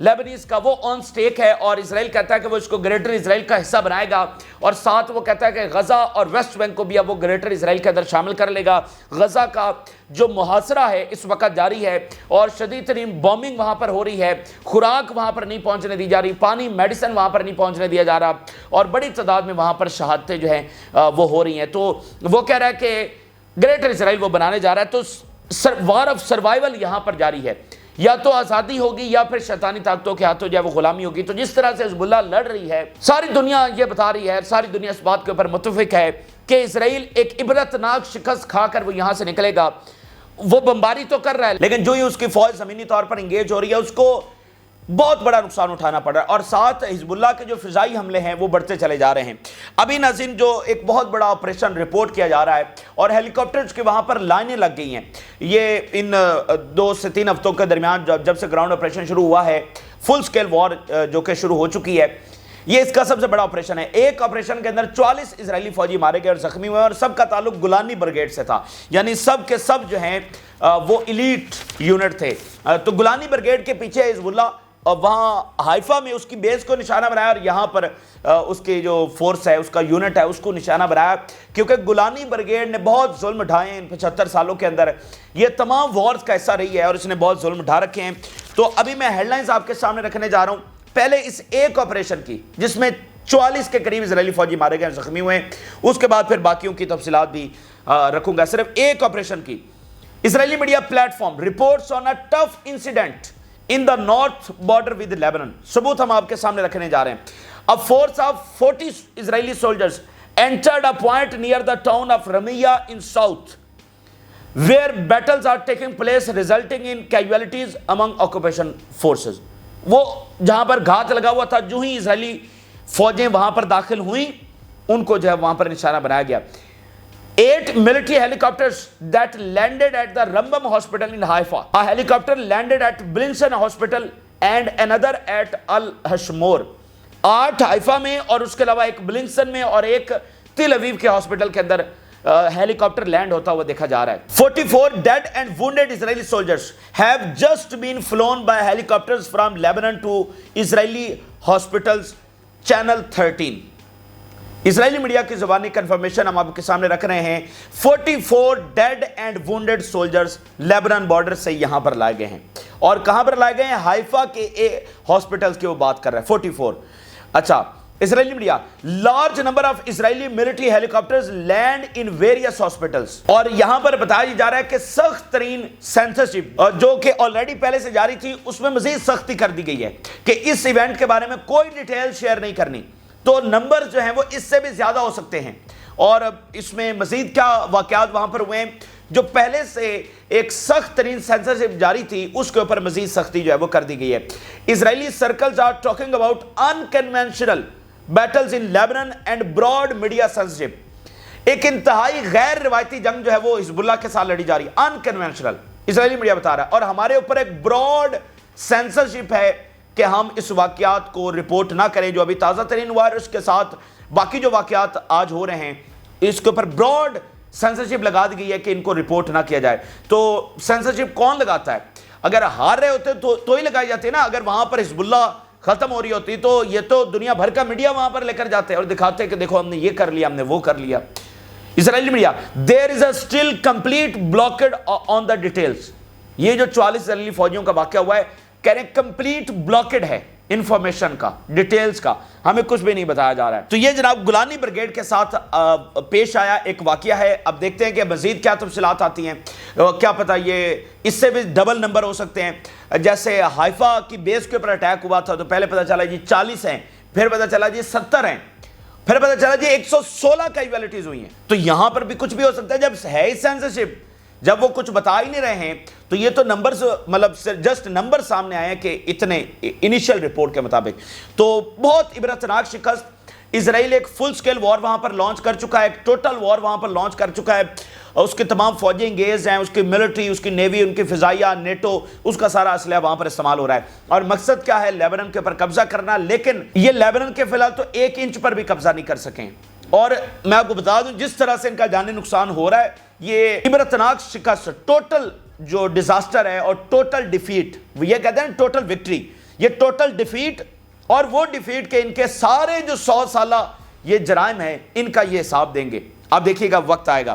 لیبنیز کا وہ آن سٹیک ہے، اور اسرائیل کہتا ہے کہ وہ اس کو گریٹر اسرائیل کا حصہ بنائے گا، اور ساتھ وہ کہتا ہے کہ غزہ اور ویسٹ بینک کو بھی اب وہ گریٹر اسرائیل کے اندر شامل کر لے گا۔ غزہ کا جو محاصرہ ہے اس وقت جاری ہے، اور شدید ترین بومبنگ وہاں پر ہو رہی ہے، خوراک وہاں پر نہیں پہنچنے دی جا رہی، پانی میڈیسن وہاں پر نہیں پہنچنے دیا جا رہا، اور بڑی تعداد میں وہاں پر شہادتیں جو ہیں وہ ہو رہی ہیں۔ تو وہ کہہ رہا ہے کہ گریٹر اسرائیل وہ بنانے جا رہا ہے، تو وار آف سروائیول یہاں پر جاری ہے، یا تو آزادی ہوگی یا پھر شیطانی طاقتوں کے ہاتھوں جو ہے وہ غلامی ہوگی۔ تو جس طرح سے حزب اللہ لڑ رہی ہے، ساری دنیا یہ بتا رہی ہے، ساری دنیا اس بات کے اوپر متفق ہے کہ اسرائیل ایک عبرتناک شکست کھا کر وہ یہاں سے نکلے گا۔ وہ بمباری تو کر رہا ہے، لیکن جو ہی اس کی فوج زمینی طور پر انگیج ہو رہی ہے اس کو بہت بڑا نقصان اٹھانا پڑ رہا ہے، اور ساتھ حزب اللہ کے جو فضائی حملے ہیں وہ بڑھتے چلے جا رہے ہیں۔ ابھی ناظرین جو ایک بہت بڑا آپریشن رپورٹ کیا جا رہا ہے، اور ہیلی کاپٹرز کے وہاں پر لائنیں لگ گئی ہیں۔ یہ ان 2 سے 3 ہفتوں کے درمیان جب سے گراؤنڈ آپریشن شروع ہوا ہے، فل سکیل وار جو کہ شروع ہو چکی ہے، یہ اس کا سب سے بڑا آپریشن ہے۔ ایک آپریشن کے اندر 44 اسرائیلی فوجی مارے گئے اور زخمی ہوئے، اور سب کا تعلق گولانی بریگیڈ سے تھا، یعنی سب کے سب جو ہیں وہ ایلیٹ یونٹ تھے۔ تو گولانی بریگیڈ کے پیچھے حزب اللہ، اور وہاں حائفہ میں اس کی بیس کو نشانہ بنایا، اور یہاں پر اس کی جو فورس ہے، اس کا یونٹ ہے، اس کو نشانہ بنایا، کیونکہ گولانی بریگیڈ نے بہت ظلم ڈھائے ہیں ان 75 سالوں کے اندر۔ یہ تمام وارز کا حصہ رہی ہے اور اس نے بہت ظلم ڈھا رکھے ہیں۔ تو ابھی میں ہیڈ لائنز آپ کے سامنے رکھنے جا رہا ہوں، پہلے اس ایک آپریشن کی جس میں 44 کے قریب اسرائیلی فوجی مارے گئے، زخمی ہوئے، اس کے بعد پھر باقیوں کی تفصیلات بھی رکھوں گا۔ صرف ایک آپریشن کی اسرائیلی media platform reports on a tough incident in the north border with Lebanon. ثبوت ہم آپ کے سامنے رکھنے جا رہے ہیں۔ A force of 40 Israeli soldiers entered a point near the town of Ramiyah in south, where battles are taking place resulting in casualties among occupation forces. وہ جہاں پر گھات لگا ہوا تھا، جو ہی اسرائیلی فوجیں وہاں پر داخل ہوئیں ان کو جو ہے وہاں پر نشانہ بنایا گیا۔ 8 military helicopters that landed at the Rambam hospital in Haifa. A helicopter landed at Blinson hospital and another at Al-Hashmor. 8 حائفہ میں، اور اس کے علاوہ ایک بلنسن میں اور ایک تل اویو کے ہاسپٹل کے اندر ہیلی کاپٹر لینڈ ہوتا ہوا دیکھا جا رہا ہے۔ 44 dead and wounded Israeli soldiers have just been flown by helicopters from Lebanon to Israeli hospitals, Channel 13. Israeli media کی زبانی کنفرمیشن ہم آپ کے سامنے رکھ رہے ہیں۔ 44 dead and wounded soldiers Lebanon border سے یہاں پر لائے گئے ہیں، اور کہاں پر لائے گئے ہیں؟ حائفہ کے ہاسپٹلز کی وہ بات کر رہے ہیں۔ 44 اچھا، Israeli media large number of Israeli military helicopters land in various hospitals, اور یہاں پر بتایا جا رہا ہے کہ سخت ترین سینسرشپ جو کہ آلریڈی پہلے سے جاری تھی، اس میں مزید سختی کر دی گئی ہے کہ اس ایونٹ کے بارے میں کوئی ڈیٹیل شیئر نہیں کرنی۔ تو نمبر جو ہیں وہ اس سے بھی زیادہ ہو سکتے ہیں، اور اس میں مزید کیا واقعات وہاں پر ہوئے ہیں، جو پہلے سے ایک سخت ترین سینسرشپ جاری تھی اس کے اوپر مزید سختی جو ہے وہ کر دی گئی ہے۔ Israeli circles are talking about unconventional battles in Lebanon and broad media censorship. ایک انتہائی غیر روایتی جنگ جو ہے وہ حزب اللہ کے ساتھ لڑی جا رہی ہے، انکنونشنل، اسرائیلی میڈیا بتا رہا ہے، اور ہمارے اوپر ایک براڈ سینسرشپ ہے کہ ہم اس واقعات کو رپورٹ نہ کریں جو ابھی تازہ ترین ہوا ہے، اس کے ساتھ باقی جو واقعات آج ہو رہے ہیں اس کے اوپر براڈ سینسرشپ لگا دی گئی ہے کہ ان کو رپورٹ نہ کیا جائے۔ تو سینسرشپ کون لگاتا ہے؟ اگر ہار رہے ہوتے تو ہی لگائی جاتی ہے نا۔ اگر وہاں پر حزب اللہ ختم ہو رہی ہوتی تو یہ تو دنیا بھر کا میڈیا وہاں پر لے کر جاتے اور دکھاتے کہ دیکھو ہم نے یہ کر لیا، ہم نے وہ کر لیا۔ اسرائیلی media there is a still complete blockade on the details۔ یہ جو 44 اسرائیلی فوجیوں کا واقعہ ہوا ہے، کہہ رہے ہیں کمپلیٹ بلاکڈ ہے انفارمیشن کا، ڈیٹیلز کا، ہمیں کچھ بھی نہیں بتایا جا رہا ہے۔ تو یہ جناب گولانی بریگیڈ کے ساتھ پیش آیا ایک واقعہ ہے۔ اب دیکھتے ہیں کہ مزید کیا تفصیلات آتی ہیں، کیا پتہ یہ اس سے بھی ڈبل نمبر ہو سکتے ہیں۔ جیسے حائفہ کی بیس کے اوپر اٹیک ہوا تھا تو پہلے پتہ چلا جی 40 ہیں، پھر پتہ چلا جی 70 ہیں، پھر پتہ چلا جی 116 کیجویلٹیز ہوئی ہیں۔ تو یہاں پر بھی کچھ بھی ہو سکتا ہے، جب ہے ہی سینسرشپ، جب وہ کچھ بتا ہی نہیں رہے ہیں تو یہ تو نمبرز، مطلب جسٹ نمبر سامنے آئے ہیں کہ اتنے انیشل رپورٹ کے مطابق۔ تو بہت عبرتناک شکست، اسرائیل ایک فل سکیل وار وہاں پر لانچ کر چکا ہے، ایک ٹوٹل وار وہاں پر لانچ کر چکا ہے، اس کے تمام فوجی انگیز ہیں، اس کی ملٹری، اس کی نیوی، ان کی فضائیہ، نیٹو، اس کا سارا اسلحہ وہاں پر استعمال ہو رہا ہے۔ اور مقصد کیا ہے؟ لیبنان کے اوپر قبضہ کرنا، لیکن یہ لیبنان کے فی الحال تو 1 انچ پر بھی قبضہ نہیں کر سکیں۔ اور میں آپ کو بتا دوں جس طرح سے ان کا جانی نقصان ہو رہا ہے، یہ عبرتناک شکست، ٹوٹل جو ڈیزاسٹر ہے اور ٹوٹل ڈیفیٹ، یہ کہتے ہیں ٹوٹل وکٹری، یہ ٹوٹل ڈیفیٹ اور وہ ڈیفیٹ کے ان کے سارے جو 100 سالہ یہ جرائم ہیں ان کا یہ حساب دیں گے. اب دیکھیے گا وقت آئے گا.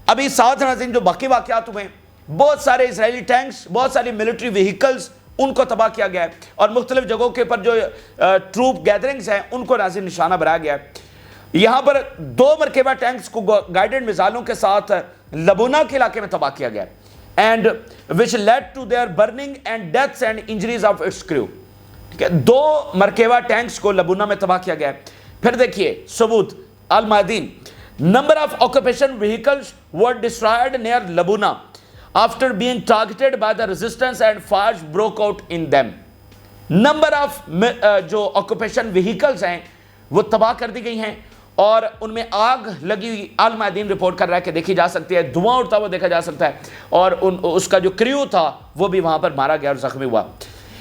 ابھی ساتھ ناظرین جو باقی واقعات ہوئے ہیں, بہت سارے اسرائیلی ٹینکس, بہت ساری ملٹری وہیکلز ان کو تباہ کیا گیا ہے, اور مختلف جگہوں کے پر جو ٹروپ گیدرنگز ہیں ان کو ناظرین نشانہ بنایا گیا ہے. یہاں پر 2 مرکبہ ٹینکس کو گائیڈڈ میزائلوں کے ساتھ لبونا کے علاقے میں تباہ کیا گیا ہے, and which led to their burning and deaths and injuries of its crew. ٹھیک ہے, 2 مرکبہ ٹینکس کو لبونا میں تباہ کیا گیا ہے. پھر دیکھیے ثبوت المادین, number of occupation vehicles were destroyed near Labuna after being targeted by the resistance and fires broke out in them. number of جو occupation vehicles ہیں وہ تباہ کر دی گئی ہیں اور ان میں آگ لگی ہوئی المادین رپورٹ کر رہا ہے کہ دیکھی جا سکتی ہے, دھواں اڑتا ہوا دیکھا جا سکتا ہے, اور اس کا جو کریو تھا وہ بھی وہاں پر مارا گیا اور زخمی ہوا.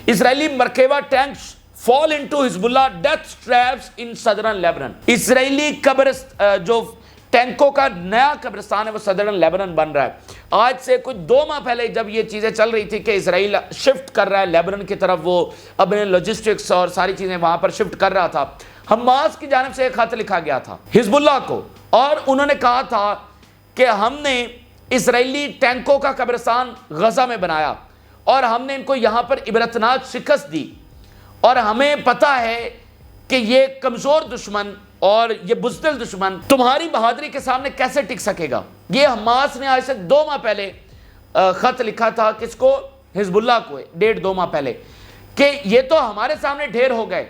Israeli Merkava tanks fall into Hezbollah death traps in southern Lebanon. Israeli جو ٹینکوں کا نیا قبرستان ہے وہ صدرن لیبنن بن رہا ہے. آج سے کچھ 2 ماہ پہلے جب یہ چیزیں چل رہی تھی کہ اسرائیل شفٹ کر رہا ہے لیبنن کی طرف, وہ اپنے لاجسٹکس اور ساری چیزیں وہاں پر شفٹ کر رہا تھا, حماس کی جانب سے ایک خط لکھا گیا تھا حزب اللہ کو, اور انہوں نے کہا تھا کہ ہم نے اسرائیلی ٹینکوں کا قبرستان غزہ میں بنایا اور ہم نے ان کو یہاں پر عبرتناک شکست دی, اور ہمیں پتہ ہے کہ یہ کمزور دشمن اور یہ بزدل دشمن تمہاری بہادری کے سامنے کیسے ٹک سکے گا. یہ حماس نے آج سے 2 ماہ پہلے خط لکھا تھا, کس کو؟ حزب اللہ کو, 1.5-2 ماہ پہلے, کہ یہ تو ہمارے سامنے ڈھیر ہو گئے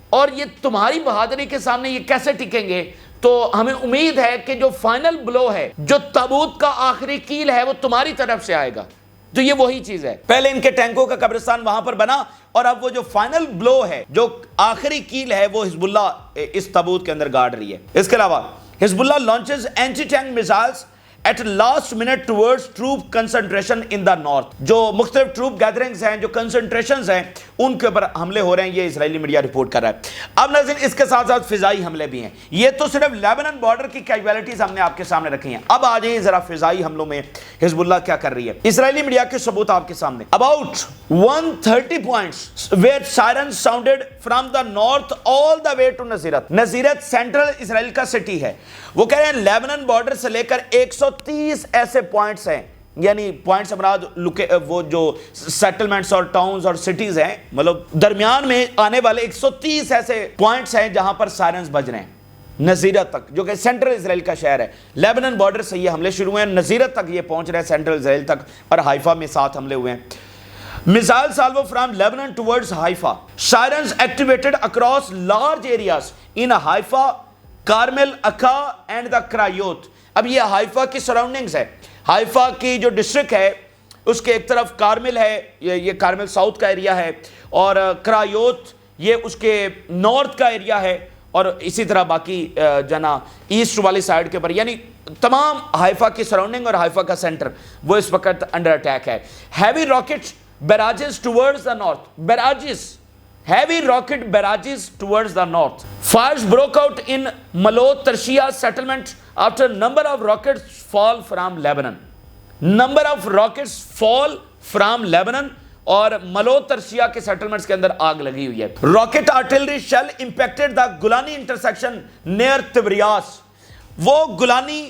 اور یہ تمہاری بہادری کے سامنے یہ کیسے ٹکیں گے. تو ہمیں امید ہے کہ جو فائنل بلو ہے, جو تابوت کا آخری کیل ہے, وہ تمہاری طرف سے آئے گا. تو یہ وہی چیز ہے, پہلے ان کے ٹینکوں کا قبرستان وہاں پر بنا, اور اب وہ جو فائنل بلو ہے, جو آخری کیل ہے, وہ حزب اللہ اس تابوت کے اندر گاڑ رہی ہے. اس کے علاوہ Hezbollah launches anti tank missiles at last minute towards troop concentration in the north. جو مختلف ٹروپ گیدرنگز ہیں, جو کنسنٹریشنز ہیں, ان کے اوپر حملے ہو رہے ہیں, یہ اسرائیلی میڈیا رپورٹ کر رہا ہے. اب ناظرین اس کے ساتھ ساتھ فضائی حملے بھی ہیں. یہ تو صرف لیبنن بارڈر کی کیجویلٹیز ہم نے آپ کے سامنے رکھی ہیں. اب آ جائیں ذرا فضائی حملوں میں حزب اللہ کیا کر رہی ہے. اسرائیلی میڈیا کے ثبوت آپ کے سامنے. About 130 points where sirens sounded from the north all the way to Nazirat. Nazirat central Israel کا سٹی ہے. وہ کہہ رہے ہیں لیبنن بارڈر سے لے کر 130 ایسے پوائنٹس ہیں, یعنی پوائنٹس مراد وہ جو سیٹلمنٹس اور ٹاؤنز اور سٹیز ہیں, مطلب درمیان میں آنے والے 130 ایسے پوائنٹس ہیں جہاں پر سائرنز بج رہے ہیں. نزیرت تک, جو کہ سینٹرل اسرائیل کا شہر ہے, لیبنن بارڈر سے یہ حملے شروع ہیں, نزیرت تک یہ پہنچ رہے ہیں, سینٹرل اسرائیل تک, اور حائفہ میں 7 حملے ہوئے ہیں. Missile salvo from Lebanon towards Haifa. Sirens activated across large areas in Haifa, Carmel, Akka and the Krayot. اب یہ حائفہ کی سراؤنڈنگز ہے. حائفہ کی جو ڈسٹرکٹ ہے اس کے ایک طرف کارمل ہے, یہ کارمل ساؤتھ کا ایریا ہے, اور کرایوت یہ اس کے نارتھ کا ایریا ہے, اور اسی طرح باقی جنا ایسٹ والی سائیڈ کے پر, یعنی تمام حائفہ کی سراؤنڈنگ اور حائفہ کا سینٹر وہ اس وقت انڈر اٹیک ہے. Heavy rocket barrages towards the north. Barrages, heavy rocket barrages towards the north. Fires broke out in Malot Tarshia settlement after number of rockets fall from Lebanon. Number of rockets fall from Lebanon اور ملوت ترشیا کے settlements کے اندر آگ لگی ہوئی ہے. Rocket artillery shell impacted the Golani intersection near Tiberias. وہ گولانی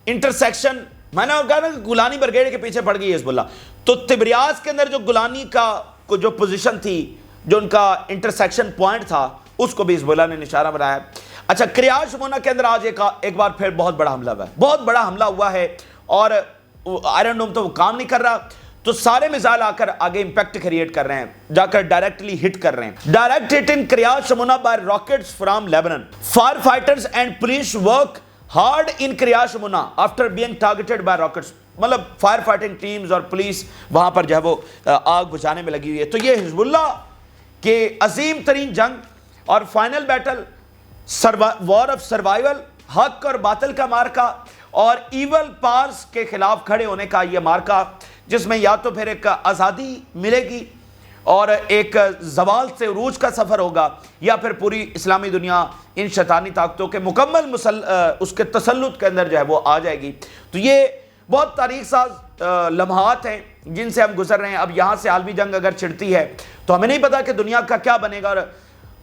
intersection, میں نے کہا نا کہ گولانی برگیڈ کے پیچھے پڑ گئی حزب اللہ, تو تبریاس کے اندر جو گولانی کا جو پوزیشن تھی, جو ان کا انٹرسیکشن پوائنٹ تھا, اس کو بھی حزب اللہ نے نشانہ بنایا. اچھا, کریات شمونہ کے اندر آج ایک بار پھر بہت بڑا حملہ ہوا ہے, بہت بڑا حملہ ہوا ہے, اور آئرن ڈوم تو وہ کام نہیں کر رہا, تو سارے میزائل آ کر آگے امپیکٹ کریٹ کر رہے ہیں, جا کر ڈائریکٹلی ہٹ کر رہے ہیں. Direct hit in Kiryat Shmona by rockets from Lebanon. Firefighters and police work hard in Kiryat Shmona after being targeted by rockets. مطلب فائر فائٹنگ ٹیمز اور پولیس وہاں پر جو ہے وہ آگ بجھانے میں لگی ہوئی ہے. تو یہ حزب اللہ کے عظیم ترین جنگ اور final battle, war of survival, حق اور باطل کا مارکا, اور ایول پارس کے خلاف کھڑے ہونے کا یہ مارکا, جس میں یا تو پھر ایک آزادی ملے گی اور ایک زوال سے عروج کا سفر ہوگا, یا پھر پوری اسلامی دنیا ان شیطانی طاقتوں کے مکمل اس کے تسلط کے اندر جو ہے وہ آ جائے گی. تو یہ بہت تاریخ ساز لمحات ہیں جن سے ہم گزر رہے ہیں. اب یہاں سے عالمی جنگ اگر چھڑتی ہے تو ہمیں نہیں پتا کہ دنیا کا کیا بنے گا اور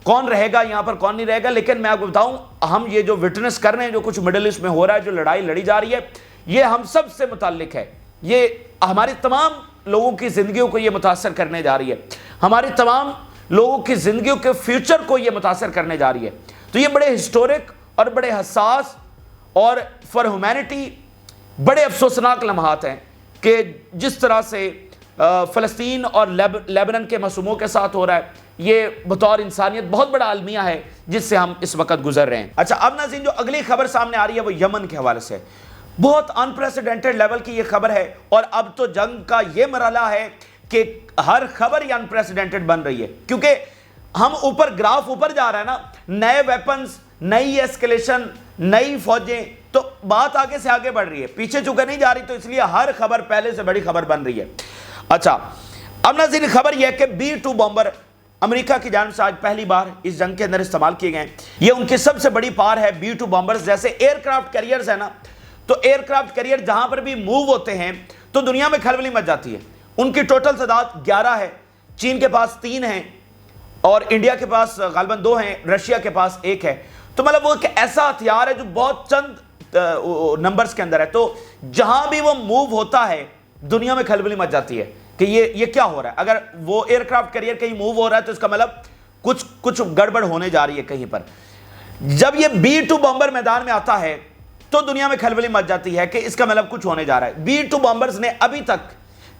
کون رہے گا یہاں پر کون نہیں رہے گا. لیکن میں آپ کو بتاؤں, ہم یہ جو وٹنس کر رہے ہیں, جو کچھ مڈل ایسٹ میں ہو رہا ہے, جو لڑائی لڑی جا رہی ہے, یہ ہم سب سے متعلق ہے. یہ ہماری تمام لوگوں کی زندگیوں کو یہ متاثر کرنے جا رہی ہے, ہماری تمام لوگوں کی زندگیوں کے فیوچر کو یہ متاثر کرنے جا رہی ہے. تو یہ بڑے ہسٹورک اور بڑے حساس اور فار ہیومینٹی بڑے افسوسناک لمحات ہیں کہ جس طرح سے فلسطین اور لیبنن کے معصوموں کے ساتھ ہو رہا ہے, یہ بطور انسانیت بہت بڑا المیہ ہے جس سے ہم اس وقت گزر رہے ہیں. اچھا, اب ناظرین جو اگلی خبر سامنے آ رہی ہے وہ یمن کے حوالے سے. بہت انپریسیڈنٹڈ لیول کی یہ خبر ہے, اور اب تو جنگ کا یہ مرحلہ ہے کہ ہر خبر یہ انپریسیڈنٹڈ بن رہی ہے, کیونکہ ہم اوپر گراف اوپر جا رہا ہے نا, نئے ویپنز, نئی ایسکیلیشن, نئی فوجیں, تو بات آگے سے آگے بڑھ رہی ہے, پیچھے چکے نہیں جا رہی, تو اس لیے ہر خبر پہلے سے بڑی خبر بن رہی ہے. اچھا, اب ناظرین خبر یہ ہے کہ B-2 بامبر امریکہ کی جانب سے آج پہلی بار اس جنگ کے اندر استعمال کیے گئے ہیں. یہ ان کی سب سے بڑی پار ہے. B-2 بامبرز جیسے ایئر کرافٹ کیریئرز ہیں نا, تو ایئر کرافٹ کیریئر جہاں پر بھی موو ہوتے ہیں تو دنیا میں کھلبلی مچ جاتی ہے. ان کی ٹوٹل تعداد 11 ہے. چین کے پاس 3 ہیں اور انڈیا کے پاس غالباً 2 ہیں, رشیا کے پاس 1 ہے. تو مطلب وہ ایک ایسا ہتھیار ہے جو بہت چند نمبرز کے اندر ہے, تو جہاں بھی وہ موو ہوتا ہے دنیا میں کھلبلی مچ جاتی ہے کہ یہ کیا ہو رہا ہے. اگر وہ ایئر کرافٹ کیریئر کہیں موو ہو رہا ہے تو اس کا مطلب کچھ گڑبڑ ہونے جا رہی ہے کہیں پر. جب یہ B-2 بامبر میدان میں آتا ہے تو دنیا میں کھلبلی مچ جاتی ہے کہ اس کا مطلب کچھ ہونے جا رہا ہے. B-2 بامبرز نے ابھی تک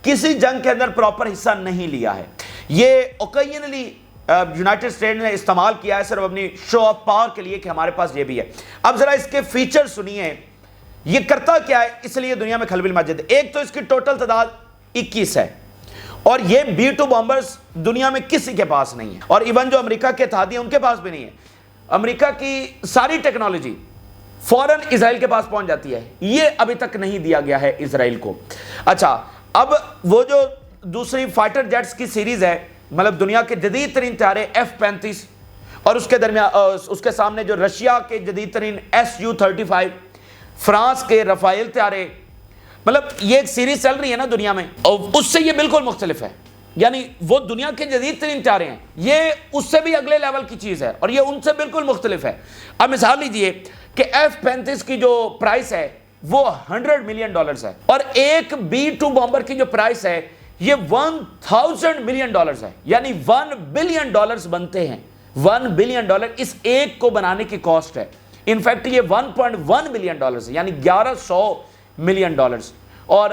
کسی جنگ کے اندر پراپر حصہ نہیں لیا ہے. یہ اوکیجنلی یونائٹڈ اسٹیٹس نے استعمال کیا ہے صرف اپنی شو آف پاور کے لیے کہ ہمارے پاس یہ بھی ہے. اب ذرا اس کے فیچر سنیے, یہ کرتا کیا ہے, اس لیے دنیا میں کھلبلی مچ جاتی ہے. ایک تو اس کی ٹوٹل تعداد 21 ہے, اور یہ B-2 بامبرز دنیا میں کسی کے پاس نہیں ہے, اور ایون جو امریکہ کے اتحادی ہیں ان کے پاس بھی نہیں ہے. امریکہ کی ساری ٹیکنالوجی فوراً اسرائیل کے پاس پہنچ جاتی ہے, یہ ابھی تک نہیں دیا گیا ہے اسرائیل کو. اچھا, اب وہ جو دوسری فائٹر جیٹس کی سیریز ہے, مطلب دنیا کے جدید ترین طیارے F-35, اور اس کے درمیان اس کے سامنے جو رشیا کے جدید ترین Su-35, فرانس کے رفائل طیارے, مطلب یہ ایک سیریز چل رہی ہے نا دنیا میں, اور اس سے یہ بالکل مختلف ہے. یعنی وہ دنیا کے جدید ترین طیارے ہیں, یہ اس سے بھی اگلے لیول کی چیز ہے اور یہ ان سے بالکل مختلف ہے. اب مثال لیجئے کہ F-35 کی جو پرائس ہے وہ $100 ملین ہے, اور ایک B-2 بامبر کی جو پرائس ہے یہ $1000 ملین ہے, یعنی $1 بلین بنتے ہیں. $1 بلین اس ایک کو بنانے کی کاسٹ ہے. انفیکٹ یہ $1.1 ملین ہے, یعنی $1100 ملین, اور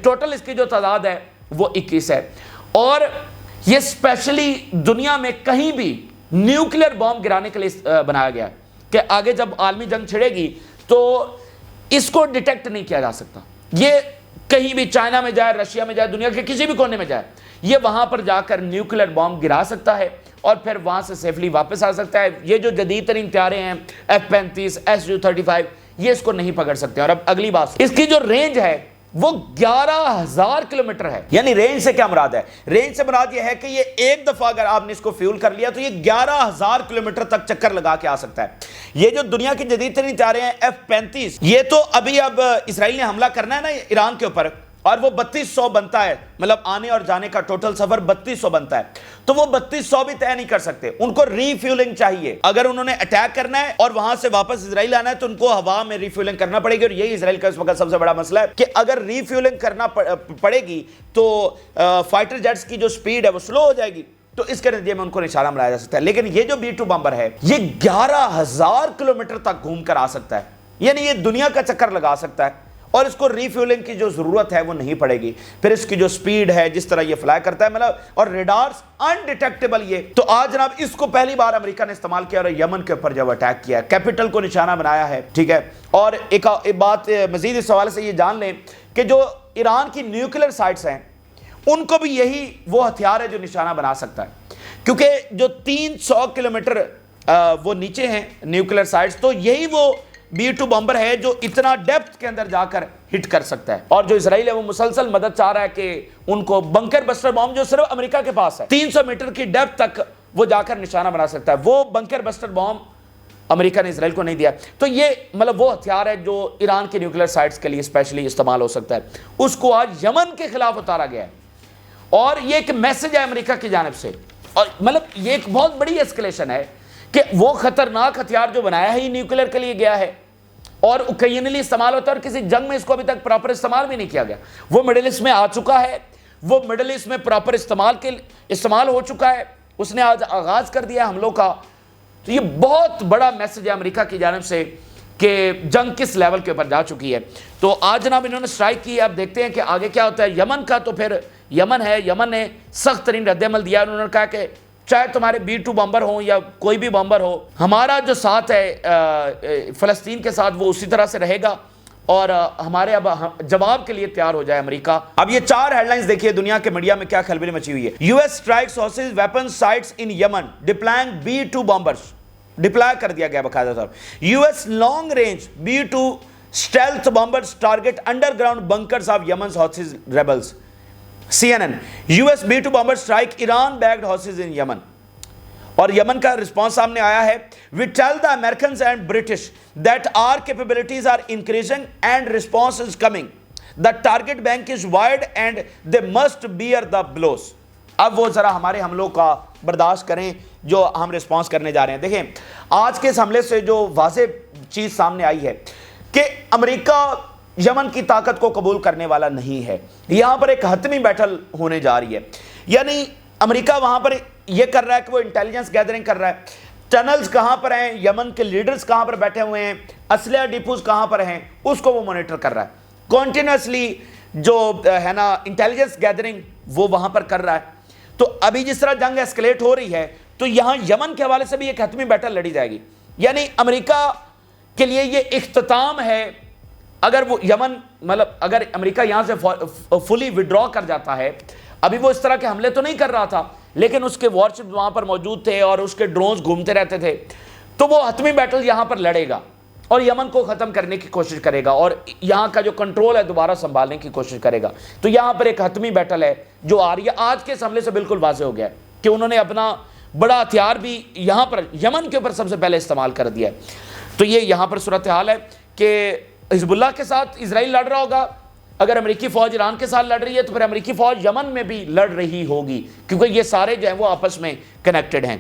ٹوٹل اس کی جو تعداد ہے وہ 21 ہے. اور یہ اسپیشلی دنیا میں کہیں بھی نیوکلیر بام گرانے کے لیے بنایا گیا ہے کہ آگے جب عالمی جنگ چھڑے گی تو اس کو ڈیٹیکٹ نہیں کیا جا سکتا. یہ کہیں بھی چائنا میں جائے, رشیا میں جائے, دنیا کے کسی بھی کونے میں جائے, یہ وہاں پر جا کر نیوکلیر بام گرا سکتا ہے اور پھر وہاں سے سیفلی واپس آ سکتا ہے. یہ جو جدید ترین طیارے ہیں F-35, Su-35, یہ اس کو نہیں پکڑ سکتے. اور اب اگلی بات, اس کی جو رینج ہے وہ 11,000 کلومیٹر ہے. یعنی رینج سے کیا مراد ہے؟ رینج سے مراد یہ ہے کہ یہ ایک دفعہ اگر آپ نے اس کو فیول کر لیا تو یہ 11,000 کلومیٹر تک چکر لگا کے آ سکتا ہے. یہ جو دنیا کی جدید ترین طیارے ہیں F-35, یہ تو اب اسرائیل نے حملہ کرنا ہے نا ایران کے اوپر, اور وہ 3200 بنتا ہے, مطلب آنے اور جانے کا ٹوٹل سفر 3200 بنتا ہے. تو وہ 3200 بھی طے نہیں کر سکتے, ان کو ری فیولنگ چاہیے. اگر انہوں نے اٹیک کرنا ہے اور وہاں سے واپس اسرائیل آنا ہے تو ان کو ہوا میں ری فیولنگ کرنا پڑے گی, اور یہی اسرائیل کا اس وقت سب سے بڑا مسئلہ ہے کہ اگر ری فیولنگ کرنا پڑے گی تو فائٹر جیٹس کی جو سپیڈ ہے وہ سلو ہو جائے گی, تو اس کے نتیجے میں ان کو نشانہ بنایا جا سکتا ہے. لیکن یہ جو B-2 بامبر ہے یہ 11,000 کلومیٹر تک گھوم کر آ سکتا ہے, یعنی یہ دنیا کا چکر لگا سکتا ہے, اور اس کو ری فیولنگ کی جو ضرورت ہے وہ نہیں پڑے گی. پھر اس کی جو سپیڈ ہے, جس طرح یہ فلائی کرتا ہے, مطلب, اور ریڈارز انڈیٹیکٹیبل. یہ تو آج جناب اس کو پہلی بار امریکہ نے استعمال کیا اور یمن کے اوپر جب اٹیک کیا, کیپٹل کو نشانہ بنایا ہے. ٹھیک ہے, اور ایک بات مزید اس حوالے سے یہ جان لیں کہ جو ایران کی نیوکلیر سائٹس ہیں ان کو بھی یہی وہ ہتھیار ہے جو نشانہ بنا سکتا ہے, کیونکہ جو 300 کلومیٹر وہ نیچے ہیں نیوکلیر سائٹس, تو یہی وہ B-2 بامبر ہے جو اتنا ڈیپتھ کے اندر جا کر ہٹ کر سکتا ہے. اور جو اسرائیل ہے وہ مسلسل مدد چاہ رہا ہے کہ ان کو بنکر بسٹر بام جو صرف امریکہ کے پاس ہے 300 میٹر کی ڈیپتھ تک وہ جا کر نشانہ بنا سکتا ہے. وہ بنکر بسٹر بام امریکہ نے اسرائیل کو نہیں دیا. تو یہ مطلب وہ ہتھیار ہے جو ایران کے نیوکلیر سائٹس کے لیے اسپیشلی استعمال ہو سکتا ہے. اس کو آج یمن کے خلاف اتارا گیا ہے اور یہ ایک میسج ہے امریکہ کی جانب سے. اور مطلب یہ ایک بہت بڑی ایسکلیشن ہے کہ وہ خطرناک ہتھیار جو بنایا ہے یہ نیوکلیر کے لیے گیا ہے اور اوکیجنلی استعمال ہوتا ہے اور کسی جنگ میں اس کو ابھی تک پراپر استعمال بھی نہیں کیا گیا. وہ مڈل ایسٹ میں آ چکا ہے, وہ مڈل ایسٹ میں پراپر استعمال ہو چکا ہے, اس نے آج آغاز کر دیا حملوں کا. تو یہ بہت بڑا میسج ہے امریکہ کی جانب سے کہ جنگ کس لیول کے اوپر جا چکی ہے. تو آج جناب انہوں نے سٹرائک کی ہے, اب دیکھتے ہیں کہ آگے کیا ہوتا ہے. یمن کا تو پھر یمن ہے, یمن نے سخت ترین رد عمل دیا. انہوں نے کہا کہ چاہے تمہارے B-2 بمبر ہوں یا کوئی بھی بمبر ہو, ہمارا جو ساتھ ہے فلسطین کے ساتھ وہ اسی طرح سے رہے گا اور ہمارے اب جواب کے لیے تیار ہو جائے امریکہ. اب یہ 4 ہیڈ لائنز دیکھیے دنیا کے میڈیا میں کیا کھلبلی مچی ہوئی ہے. US strikes hostage weapon sites in Yemen, deploying B-2 bombers. ڈپلائے کر دیا گیا باقاعدہ طور. US long range B-2 stealth bombers target underground bunkers of Yemen's Houthi rebels. CNN, US B-2 bombers strike Iran backed Houthis in Yemen. اور یمن کا response سامنے آیا ہے. We tell the Americans and British that our capabilities are increasing and response is coming. The target bank is wide and they must bear the blows. اب وہ ذرا ہمارے حملوں کا برداشت کریں جو ہم رسپانس کرنے جا رہے ہیں. دیکھیں آج کے اس حملے سے جو واضح چیز سامنے آئی ہے کہ امریکہ یمن کی طاقت کو قبول کرنے والا نہیں ہے. یہاں پر ایک حتمی بیٹل ہونے جا رہی ہے. یعنی امریکہ وہاں پر یہ کر رہا ہے کہ وہ انٹیلیجنس گیدرنگ کر رہا ہے. ٹنلز کہاں پر ہیں, یمن کے لیڈرز کہاں پر بیٹھے ہوئے ہیں, اسلحہ ڈیپوز کہاں پر ہیں, اس کو وہ مانیٹر کر رہا ہے. کنٹینیوسلی جو ہے نا انٹیلیجنس گیدرنگ وہ وہاں پر کر رہا ہے. تو ابھی جس طرح جنگ ایسکلیٹ ہو رہی ہے تو یہاں یمن کے حوالے سے بھی ایک حتمی بیٹل لڑی جائے گی. یعنی امریکہ کے لیے یہ اختتام ہے. اگر وہ یمن مطلب اگر امریکہ یہاں سے فلی وڈرا کر جاتا ہے, ابھی وہ اس طرح کے حملے تو نہیں کر رہا تھا لیکن اس کے وارشپ وہاں پر موجود تھے اور اس کے ڈرونز گھومتے رہتے تھے, تو وہ حتمی بیٹل یہاں پر لڑے گا اور یمن کو ختم کرنے کی کوشش کرے گا اور یہاں کا جو کنٹرول ہے دوبارہ سنبھالنے کی کوشش کرے گا. تو یہاں پر ایک حتمی بیٹل ہے جو آ رہی ہے. آج کے اس حملے سے بالکل واضح ہو گیا ہے کہ انہوں نے اپنا بڑا ہتھیار بھی یہاں پر یمن کے اوپر سب سے پہلے استعمال کر دیا ہے. تو یہ یہاں پر صورتحال ہے کہ حزب اللہ کے ساتھ اسرائیل لڑ رہا ہوگا, اگر امریکی فوج ایران کے ساتھ لڑ رہی ہے تو پھر امریکی فوج یمن میں بھی لڑ رہی ہوگی کیونکہ یہ سارے جو ہیں وہ آپس میں کنیکٹڈ ہیں.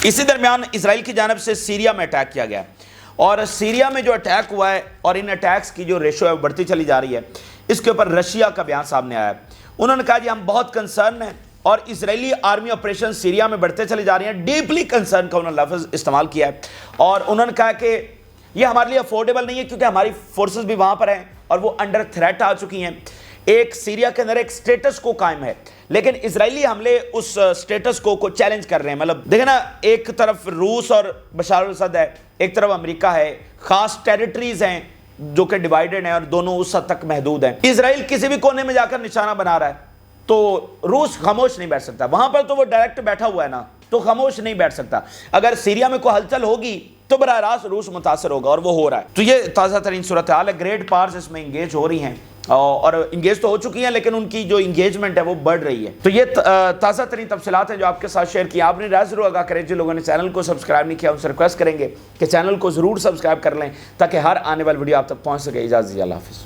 اسی درمیان اسرائیل کی جانب سے سیریا میں اٹیک کیا گیا اور سیریا میں جو اٹیک ہوا ہے اور ان اٹیکس کی جو ریشو ہے وہ بڑھتی چلی جا رہی ہے. اس کے اوپر رشیا کا بیان سامنے آیا ہے. انہوں نے کہا جی ہم بہت کنسرن ہیں اور اسرائیلی آرمی آپریشن سیریا میں بڑھتے چلی جا رہی ہیں. ڈیپلی کنسرن کا انہوں نے لفظ استعمال کیا ہے اور انہوں نے کہا کہ یہ ہمارے لیے افورڈیبل نہیں ہے کیونکہ ہماری فورسز بھی وہاں پر ہیں اور وہ انڈر تھریٹ آ چکی ہیں. ایک سیریا کے اندر ایک سٹیٹس کو قائم ہے لیکن اسرائیلی حملے اس سٹیٹس کو چیلنج کر رہے ہیں. مطلب دیکھیں نا, ایک طرف روس اور بشار الاسد ہے, ایک طرف امریکہ ہے, خاص ٹیریٹریز ہیں جو کہ ڈیوائیڈڈ ہیں اور دونوں اس حد تک محدود ہیں. اسرائیل کسی بھی کونے میں جا کر نشانہ بنا رہا ہے تو روس خاموش نہیں بیٹھ سکتا. وہاں پر تو وہ ڈائریکٹ بیٹھا ہوا ہے نا, تو خاموش نہیں بیٹھ سکتا. اگر سیریا میں کوئی ہلچل ہوگی تو براہ راست روس متاثر ہوگا اور وہ ہو رہا ہے. تو یہ تازہ ترین صورتحال ہے. گریٹ پاورز اس میں انگیج ہو رہی ہیں اور انگیج تو ہو چکی ہیں لیکن ان کی جو انگیجمنٹ ہے وہ بڑھ رہی ہے. تو یہ تازہ ترین تفصیلات ہیں جو آپ کے ساتھ شیئر کی. آپ نے رائے ضرور آگاہ کریں. جن لوگوں نے چینل کو سبسکرائب نہیں کیا ان سے ریکویسٹ کریں گے کہ چینل کو ضرور سبسکرائب کر لیں تاکہ ہر آنے والی ویڈیو آپ تک پہنچ سکے. اجازت دیجیے, اللہ حافظ.